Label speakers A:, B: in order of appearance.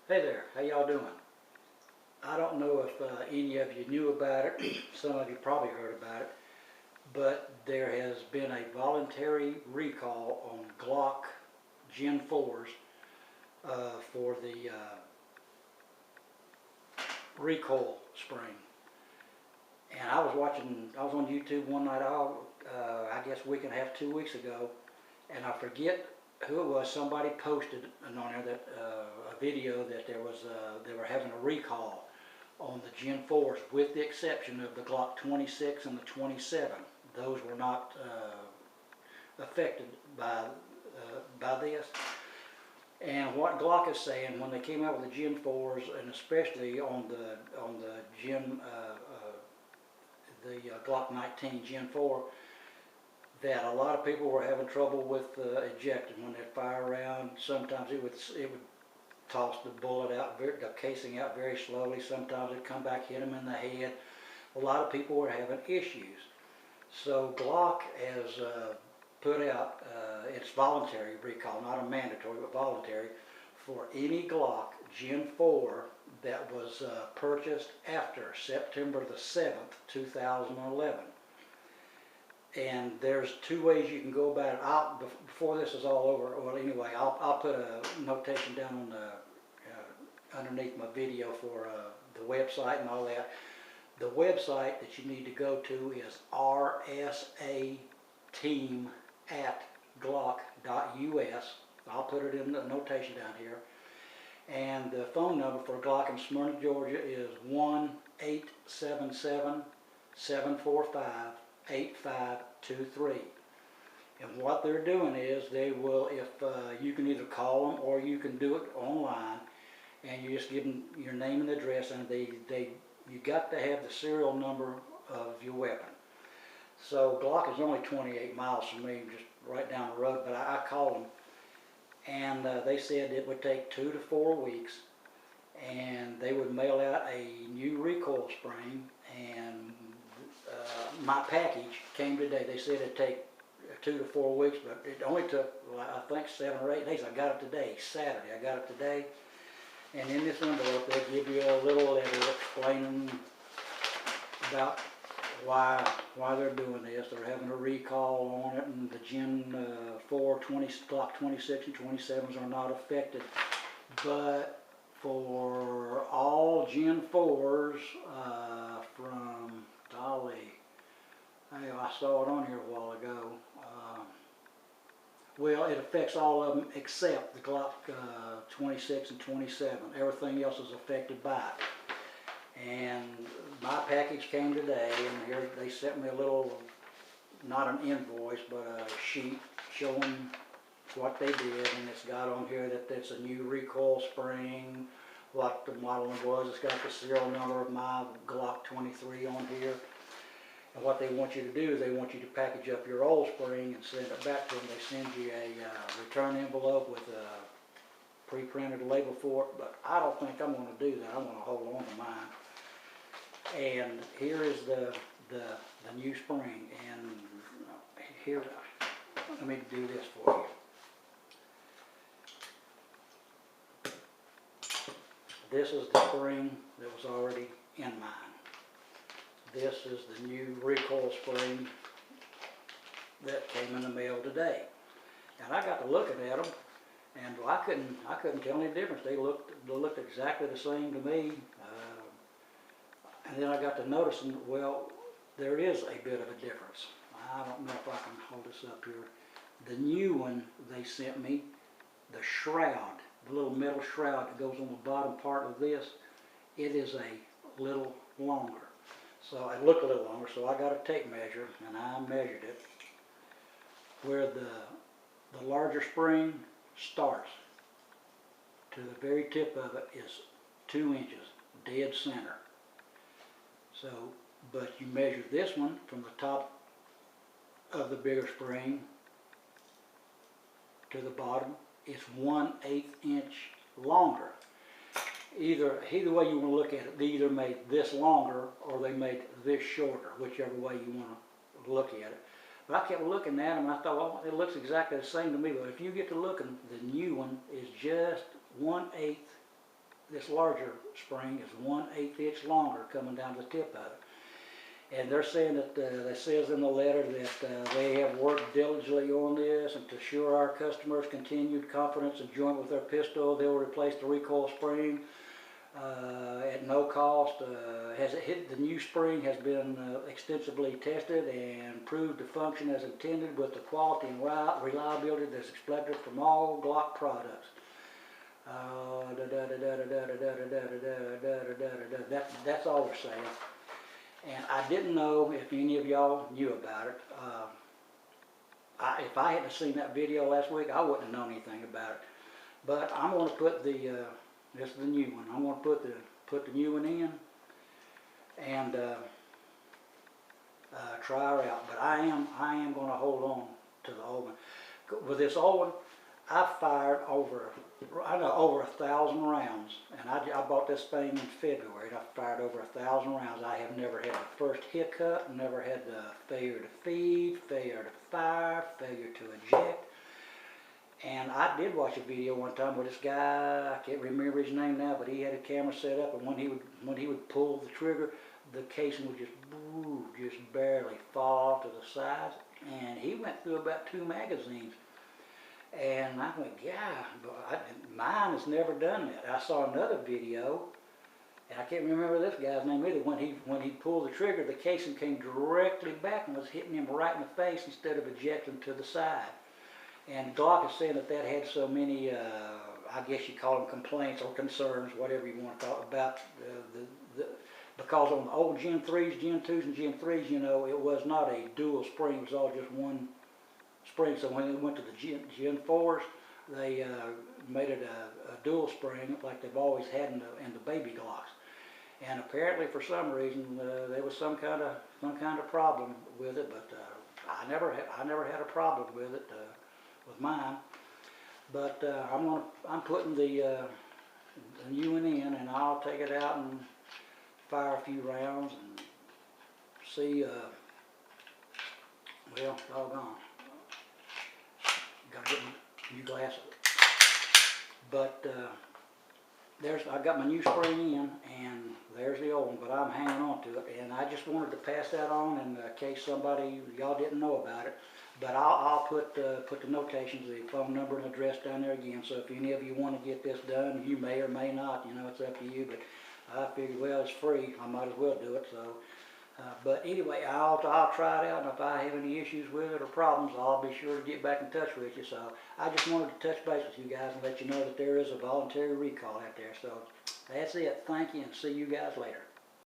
A: Hey there, how y'all doing? I don't know if any of you knew about it, some of you probably heard about it, but there has been a voluntary recall on Glock Gen 4s for the recoil spring. And I was on YouTube one night, I guess a week and a half, 2 weeks ago, and I forget who it was. Somebody posted on there that a video that they were having a recall on the Gen 4s, with the exception of the Glock 26 and the 27. Those were not affected by this. And what Glock is saying, when they came out with the Gen 4s, and especially on the Gen Glock 19 Gen 4, that a lot of people were having trouble with ejecting when they'd fire around. Sometimes it would toss the bullet out, the casing out very slowly. Sometimes it'd come back, hit them in the head. A lot of people were having issues. So Glock has put out, it's voluntary recall, not a mandatory, but voluntary, for any Glock Gen 4 that was purchased after September the 7th, 2011. And there's two ways you can go about it. Before this is all over, well anyway, I'll put a notation down on the underneath my video for the website and all that. The website that you need to go to is RSATeam at glock.us. I'll put it in the notation down here. And the phone number for Glock in Smyrna, Georgia is 1-877-745-8523. And what they're doing is they will, if you can either call them or you can do it online, and you just give them your name and address, and you got to have the serial number of your weapon. So Glock is only 28 miles from me, just right down the road, but I called them, and they said it would take 2 to 4 weeks, and they would mail out a new recoil spring. And my package came today. They said it'd take 2 to 4 weeks, but it only took, I think, 7 or 8 days. I got it today, Saturday. I got it today. And in this envelope, they give you a little letter explaining about why they're doing this. They're having a recall on it, and the Gen 4, Glock 26 and 27s are not affected. But for all Gen 4s from Dolly, I saw it on here a while ago. Well, it affects all of them except the Glock 26 and 27. Everything else is affected by it. And my package came today, and here they sent me a little, not an invoice, but a sheet showing what they did. And it's got on here that it's a new recoil spring, what the model was. It's got the serial number of my Glock 23 on here. And what they want you to do is they want you to package up your old spring and send it back to them. They send you a return envelope with a pre-printed label for it, but I don't think I'm going to do that. I'm going to hold on to mine. And here is the new spring. And here, let me do this for you. This is the spring that was already in mine. This is the new recoil spring that came in the mail today. And I got to looking at them, and I couldn't tell any difference. They looked exactly the same to me. And then I got to noticing, well, there is a bit of a difference. I don't know if I can hold this up here. The new one they sent me, the shroud, the little metal shroud that goes on the bottom part of this, it is a little longer. So it looked a little longer, so I got a tape measure, and I measured it. Where the larger spring starts to the very tip of it is 2 inches, dead center. So, but you measure this one from the top of the bigger spring to the bottom, it's 1/8 inch longer. Either way you want to look at it, they either made this longer or they made this shorter, whichever way you want to look at it. But I kept looking at them, and I thought, well, it looks exactly the same to me. But if you get to looking, the new one is just 1/8 this larger spring is 1/8 inch longer coming down to the tip of it. And they're saying that, it says in the letter that they have worked diligently on this, and to assure our customers continued confidence and joint with their pistol, they'll replace the recoil spring at no cost. The new spring has been extensively tested and proved to function as intended with the quality and reliability that's expected from all Glock products. That's all they're saying. And I didn't know if any of y'all knew about it. If I hadn't seen that video last week, I wouldn't have known anything about it. But I'm going to put the, this is the new one. I'm going to put the new one in and try her out. But I am going to hold on to the old one. With this old one, I've fired over 1,000 rounds, and I bought this thing in February, and I fired over 1,000 rounds. I have never had the first hiccup, never had the failure to feed, failure to fire, failure to eject. And I did watch a video one time where this guy, I can't remember his name now, but he had a camera set up, and when he would pull the trigger, the casing would just barely fall off to the sides, and he went through about 2 magazines. And I went, yeah, but mine has never done that. I saw another video, and I can't remember this guy's name either. When he pulled the trigger, the casing came directly back and was hitting him right in the face instead of ejecting to the side. And Glock is saying that had so many, I guess you call them complaints or concerns, whatever you want to call it, about because on the old Gen 3s, Gen 2s, and Gen 3s, you know, it was not a dual spring, it was all just one spring. So when they went to the Gen 4s, they made it a dual spring like they've always had in the Baby Glocks. And apparently, for some reason, there was some kind of problem with it. But I never had a problem with it with mine. But I'm putting the new one in, and I'll take it out and fire a few rounds and see. Well, doggone. Gotta get my new glasses. But I got my new spring in, and there's the old one, but I'm hanging on to it. And I just wanted to pass that on in case y'all didn't know about it. But I'll put the notations, the phone number and address down there again. So if any of you want to get this done, you may or may not. You know, it's up to you. But I figured, well, it's free. I might as well do it. So. But anyway, I'll try it out, and if I have any issues with it or problems, I'll be sure to get back in touch with you. So I just wanted to touch base with you guys and let you know that there is a voluntary recall out there. So that's it. Thank you, and see you guys later.